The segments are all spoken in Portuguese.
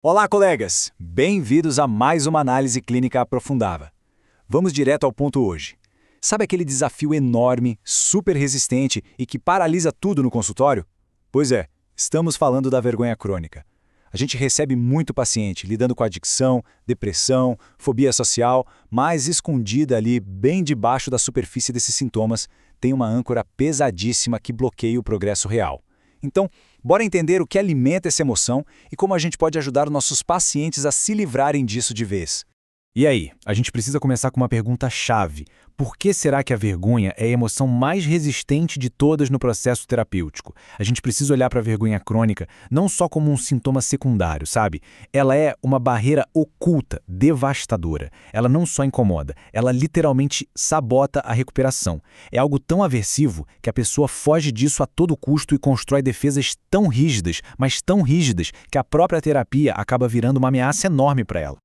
Olá, colegas! Bem-vindos a mais uma análise clínica aprofundada. Vamos direto ao ponto hoje. Sabe aquele desafio enorme, super resistente e que paralisa tudo no consultório? Pois é, estamos falando da vergonha crônica. A gente recebe muito paciente lidando com adicção, depressão, fobia social, mas escondida ali, bem debaixo da superfície desses sintomas, tem uma âncora pesadíssima que bloqueia o progresso real. Então, bora entender o que alimenta essa emoção e como a gente pode ajudar os nossos pacientes a se livrarem disso de vez. E aí, a gente precisa começar com uma pergunta-chave. Por que será que a vergonha é a emoção mais resistente de todas no processo terapêutico? A gente precisa olhar para a vergonha crônica não só como um sintoma secundário, sabe? Ela é uma barreira oculta, devastadora. Ela não só incomoda, ela literalmente sabota a recuperação. É algo tão aversivo que a pessoa foge disso a todo custo e constrói defesas tão rígidas, mas tão rígidas, que a própria terapia acaba virando uma ameaça enorme para ela.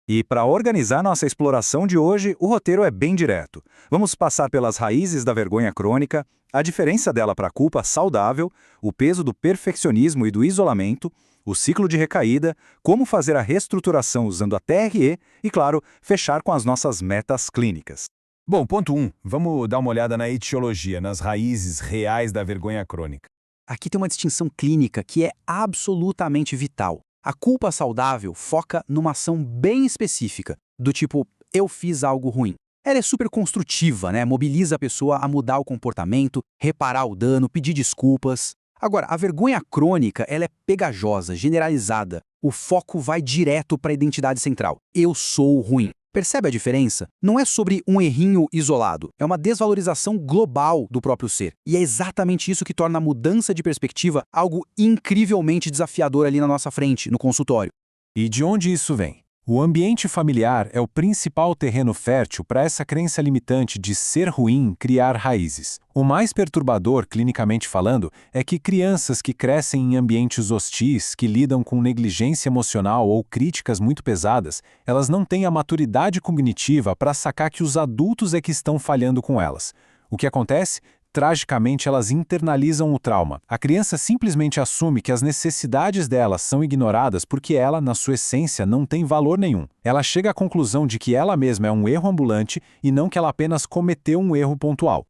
E para organizar nossa exploração de hoje, o roteiro é bem direto. Vamos passar pelas raízes da vergonha crônica, a diferença dela para a culpa saudável, o peso do perfeccionismo e do isolamento, o ciclo de recaída, como fazer a reestruturação usando a TRE e, claro, fechar com as nossas metas clínicas. Bom, ponto 1. Vamos dar uma olhada na etiologia, nas raízes reais da vergonha crônica. Aqui tem uma distinção clínica que é absolutamente vital. A culpa saudável foca numa ação bem específica, do tipo, eu fiz algo ruim. Ela é super construtiva, né? Mobiliza a pessoa a mudar o comportamento, reparar o dano, pedir desculpas. Agora, a vergonha crônica, ela é pegajosa, generalizada. O foco vai direto para a identidade central. Eu sou ruim. Percebe a diferença? Não é sobre um errinho isolado, é uma desvalorização global do próprio ser. E é exatamente isso que torna a mudança de perspectiva algo incrivelmente desafiador ali na nossa frente, no consultório. E de onde isso vem? O ambiente familiar é o principal terreno fértil para essa crença limitante de ser ruim criar raízes. O mais perturbador, clinicamente falando, é que crianças que crescem em ambientes hostis, que lidam com negligência emocional ou críticas muito pesadas, elas não têm a maturidade cognitiva para sacar que os adultos é que estão falhando com elas. O que acontece? Tragicamente, elas internalizam o trauma. A criança simplesmente assume que as necessidades delas são ignoradas porque ela, na sua essência, não tem valor nenhum. Ela chega à conclusão de que ela mesma é um erro ambulante e não que ela apenas cometeu um erro pontual.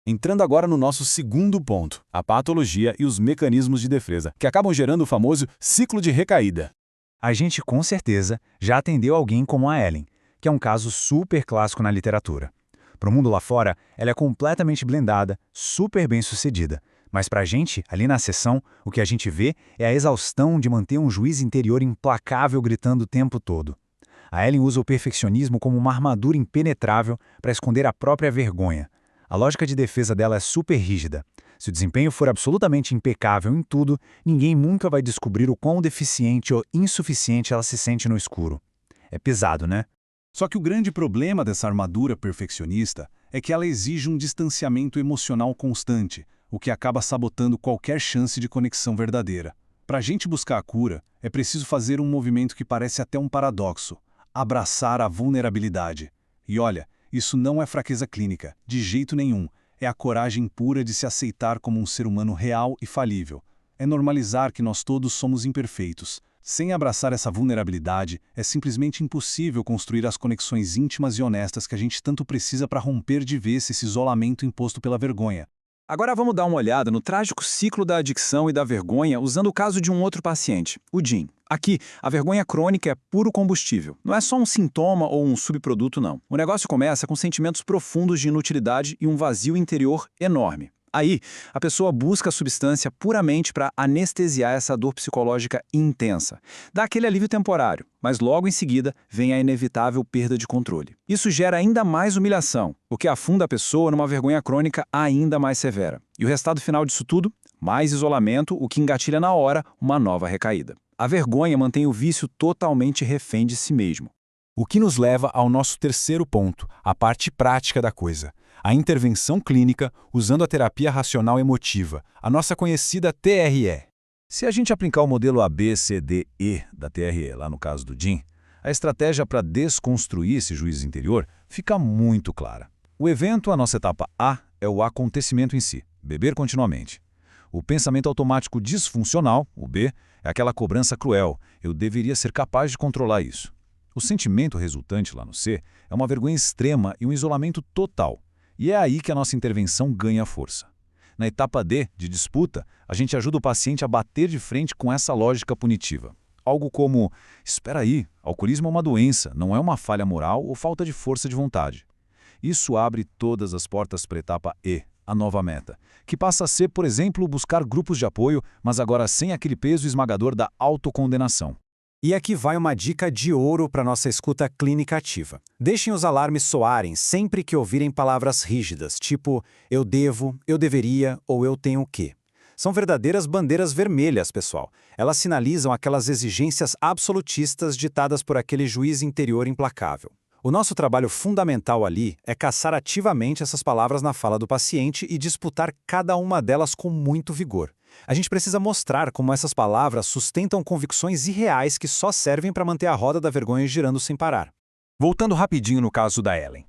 Entrando agora no nosso segundo ponto, a patologia e os mecanismos de defesa, que acabam gerando o famoso ciclo de recaída. A gente, com certeza, já atendeu alguém como a Ellen, que é um caso super clássico na literatura. Para o mundo lá fora, ela é completamente blindada, super bem-sucedida. Mas para a gente, ali na sessão, o que a gente vê é a exaustão de manter um juiz interior implacável gritando o tempo todo. A Ellen usa o perfeccionismo como uma armadura impenetrável para esconder a própria vergonha. A lógica de defesa dela é super rígida. Se o desempenho for absolutamente impecável em tudo, ninguém nunca vai descobrir o quão deficiente ou insuficiente ela se sente no escuro. É pesado, né? Só que o grande problema dessa armadura perfeccionista é que ela exige um distanciamento emocional constante, o que acaba sabotando qualquer chance de conexão verdadeira. Para a gente buscar a cura, é preciso fazer um movimento que parece até um paradoxo: abraçar a vulnerabilidade. E olha, isso não é fraqueza clínica, de jeito nenhum. É a coragem pura de se aceitar como um ser humano real e falível. É normalizar que nós todos somos imperfeitos. Sem abraçar essa vulnerabilidade, é simplesmente impossível construir as conexões íntimas e honestas que a gente tanto precisa para romper de vez esse isolamento imposto pela vergonha. Agora vamos dar uma olhada no trágico ciclo da adicção e da vergonha usando o caso de um outro paciente, o Jim. Aqui, a vergonha crônica é puro combustível. Não é só um sintoma ou um subproduto, não. O negócio começa com sentimentos profundos de inutilidade e um vazio interior enorme. Aí, a pessoa busca a substância puramente para anestesiar essa dor psicológica intensa. Dá aquele alívio temporário, mas logo em seguida vem a inevitável perda de controle. Isso gera ainda mais humilhação, o que afunda a pessoa numa vergonha crônica ainda mais severa. E o resultado final disso tudo? Mais isolamento, o que engatilha na hora uma nova recaída. A vergonha mantém o vício totalmente refém de si mesmo. O que nos leva ao nosso terceiro ponto, a parte prática da coisa. A intervenção clínica usando a terapia racional emotiva, a nossa conhecida TRE. Se a gente aplicar o modelo ABCDE da TRE, lá no caso do Jim, a estratégia para desconstruir esse juízo interior fica muito clara. O evento, a nossa etapa A, é o acontecimento em si, beber continuamente. O pensamento automático disfuncional, o B, é aquela cobrança cruel. Eu deveria ser capaz de controlar isso. O sentimento resultante lá no C é uma vergonha extrema e um isolamento total. E é aí que a nossa intervenção ganha força. Na etapa D, de disputa, a gente ajuda o paciente a bater de frente com essa lógica punitiva. Algo como, espera aí, alcoolismo é uma doença, não é uma falha moral ou falta de força de vontade. Isso abre todas as portas para a etapa E, a nova meta, que passa a ser, por exemplo, buscar grupos de apoio, mas agora sem aquele peso esmagador da autocondenação. E aqui vai uma dica de ouro para nossa escuta clínica ativa. Deixem os alarmes soarem sempre que ouvirem palavras rígidas, tipo eu devo, eu deveria ou eu tenho que. São verdadeiras bandeiras vermelhas, pessoal. Elas sinalizam aquelas exigências absolutistas ditadas por aquele juiz interior implacável. O nosso trabalho fundamental ali é caçar ativamente essas palavras na fala do paciente e disputar cada uma delas com muito vigor. A gente precisa mostrar como essas palavras sustentam convicções irreais que só servem para manter a roda da vergonha girando sem parar. Voltando rapidinho no caso da Ellen.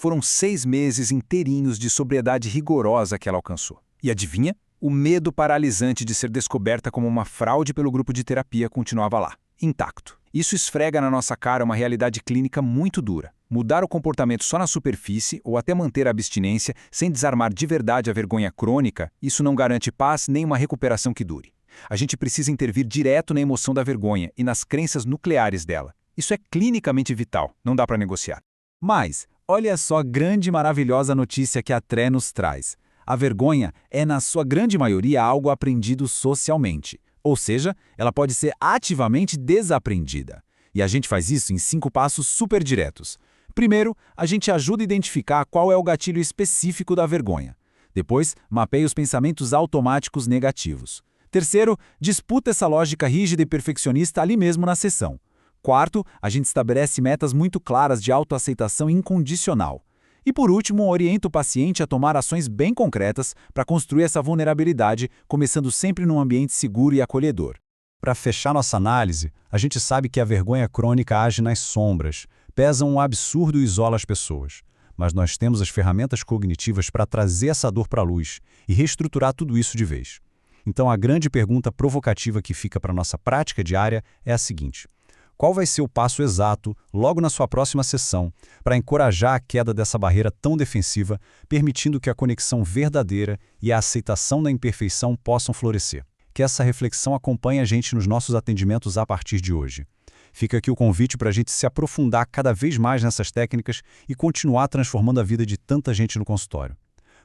Foram 6 meses inteirinhos de sobriedade rigorosa que ela alcançou. E adivinha? O medo paralisante de ser descoberta como uma fraude pelo grupo de terapia continuava lá, intacto. Isso esfrega na nossa cara uma realidade clínica muito dura. Mudar o comportamento só na superfície ou até manter a abstinência sem desarmar de verdade a vergonha crônica, isso não garante paz nem uma recuperação que dure. A gente precisa intervir direto na emoção da vergonha e nas crenças nucleares dela. Isso é clinicamente vital, não dá para negociar. Mas, olha só a grande e maravilhosa notícia que a TRE nos traz. A vergonha é, na sua grande maioria, algo aprendido socialmente. Ou seja, ela pode ser ativamente desaprendida. E a gente faz isso em 5 passos super diretos. Primeiro, a gente ajuda a identificar qual é o gatilho específico da vergonha. Depois, mapeia os pensamentos automáticos negativos. Terceiro, disputa essa lógica rígida e perfeccionista ali mesmo na sessão. Quarto, a gente estabelece metas muito claras de autoaceitação incondicional. E por último, orienta o paciente a tomar ações bem concretas para construir essa vulnerabilidade, começando sempre num ambiente seguro e acolhedor. Para fechar nossa análise, a gente sabe que a vergonha crônica age nas sombras, pesa um absurdo e isola as pessoas. Mas nós temos as ferramentas cognitivas para trazer essa dor para a luz e reestruturar tudo isso de vez. Então a grande pergunta provocativa que fica para a nossa prática diária é a seguinte: qual vai ser o passo exato, logo na sua próxima sessão, para encorajar a queda dessa barreira tão defensiva, permitindo que a conexão verdadeira e a aceitação da imperfeição possam florescer? Que essa reflexão acompanhe a gente nos nossos atendimentos a partir de hoje. Fica aqui o convite para a gente se aprofundar cada vez mais nessas técnicas e continuar transformando a vida de tanta gente no consultório.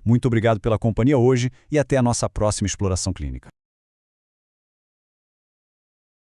Muito obrigado pela companhia hoje e até a nossa próxima exploração clínica.